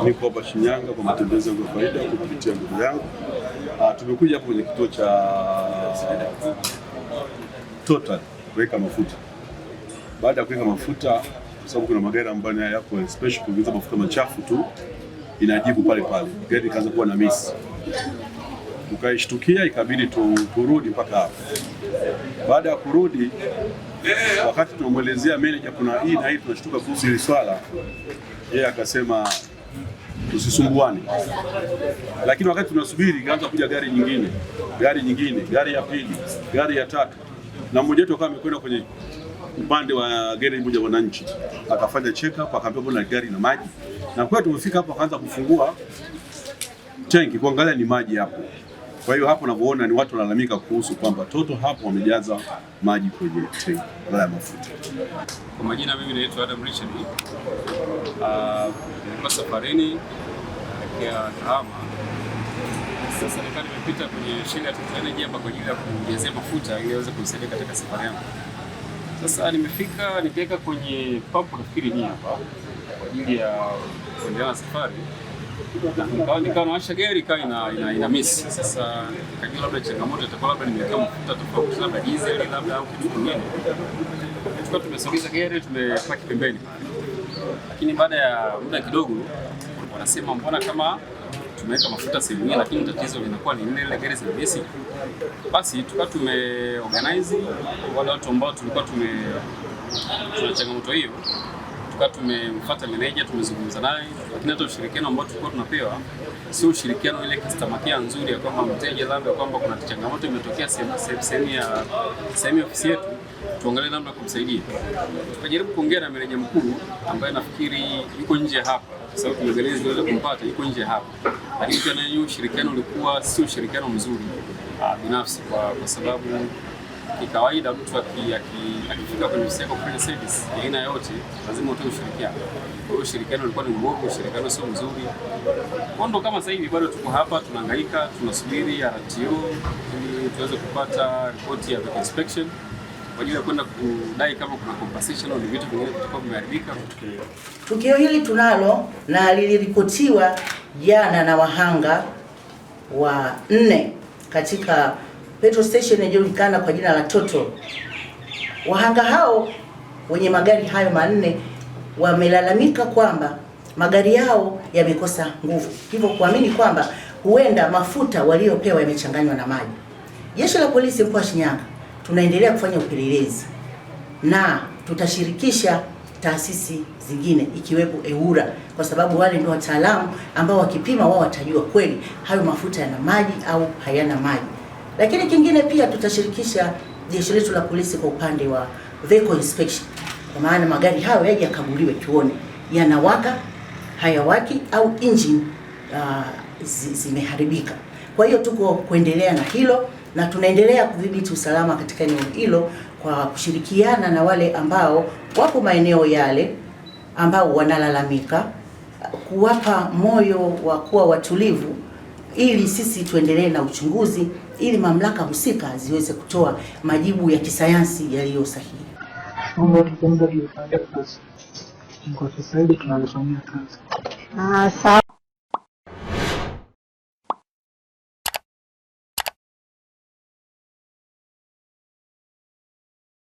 Niko hapa Shinyanga kwa matembezi yangu ya faida kupitia ndugu yangu. Tumekuja hapo kwenye kituo cha Total kuweka mafuta. Baada ya kuweka mafuta, kwa sababu kuna magari ambayo yako special kuingiza mafuta machafu tu, inajibu pale pale. Gari ikaanza kuwa na miss. Tukaishtukia, ikabidi turudi mpaka hapo. Baada ya kurudi, wakati tunamuelezea manager kuna hii na hii tunashtuka kuhusu hili swala, yeye akasema tusisumbuane. Lakini wakati tunasubiri ikaanza kuja gari nyingine, gari ya pili, gari ya tatu. Na mmoja wetu akawa amekwenda kwenye upande wa gari moja wananchi, akafanya check up, akaambia mbona gari na maji. Na kwa tumefika hapo akaanza kufungua tanki kuangalia ni maji hapo. Kwa hiyo hapo unavyoona ni watu wanalalamika kuhusu kwamba Total hapo wamejaza maji kwenye tanki la mafuta. Kwa majina mimi naitwa Adam Richard. Nilikuwa safarini ya Kahama. Sasa nimepita kwenye shina ya Tanzania hapa kwa ajili ya kujazia mafuta ili aweze kunisaidia katika safari yangu. Sasa nimefika nikaweka kwenye pump nafikiri ni hapa kwa ajili ya kuendelea na safari. Nikawa nawasha gari ikawa ina miss. Sasa nikajua labda changamoto itakuwa labda nimeweka mafuta tofauti, labda diesel labda au kitu kingine. Tulikuwa tumesogeza gari tumepaki pembeni. Lakini baada ya muda kidogo wanasema mbona kama tumeweka mafuta sehemu nyingine lakini tatizo linakuwa ni ile gari zina miss. Basi tukawa tumeorganize wale watu ambao tulikuwa tuna changamoto hiyo. Tukawa tumemfuata manager, tumezungumza naye, lakini hata ushirikiano ambao tulikuwa tunapewa sio ushirikiano ile customer care nzuri ya kwamba mteja labda kwamba kuna changamoto imetokea sehemu ya ofisi yetu, tuangalie namna kumsaidia. Tukajaribu kuongea na manager mkuu ambaye nafikiri yuko nje hapa, kwa sababu tumeeleza tuweze kumpata, yuko nje hapa. Lakini pia nayo ushirikiano ulikuwa sio ushirikiano mzuri binafsi kwa sababu kawaida mtu akifika kwenye ofisi yako kufanya service ya aina yote lazima utoe ushirikiano. Kwa hiyo ushirikiano ulikuwa ni mbovu, ushirikiano sio mzuri. Kondo kama sasa hivi bado tuko hapa tunahangaika, tunasubiri RTO ili tuweze kupata ripoti ya inspection kwa ajili ya kwenda kudai kama kuna compensation au vitu vingine vitakuwa vimeharibika. Tukio hili tunalo na liliripotiwa jana na wahanga wa 4 katika petrol station inayojulikana kwa jina la Total. Wahanga hao wenye magari hayo 4 wamelalamika kwamba magari yao yamekosa nguvu, hivyo kuamini kwamba huenda mafuta waliopewa yamechanganywa na maji. Jeshi la polisi mkoa wa Shinyanga tunaendelea kufanya upelelezi na tutashirikisha taasisi zingine ikiwepo EWURA, kwa sababu wale ndio wataalamu ambao wakipima wao watajua kweli hayo mafuta yana maji au hayana maji. Lakini kingine pia tutashirikisha jeshi letu la polisi kwa upande wa vehicle inspection, kwa maana magari hayo yaje yakaguliwe tuone yanawaka, hayawaki au engine zimeharibika. Kwa hiyo tuko kuendelea na hilo na tunaendelea kudhibiti usalama katika eneo hilo kwa kushirikiana na wale ambao wapo maeneo yale ambao wanalalamika, kuwapa moyo wa kuwa watulivu ili sisi tuendelee na uchunguzi ili mamlaka husika ziweze kutoa majibu ya kisayansi yaliyo sahihi. Sawa.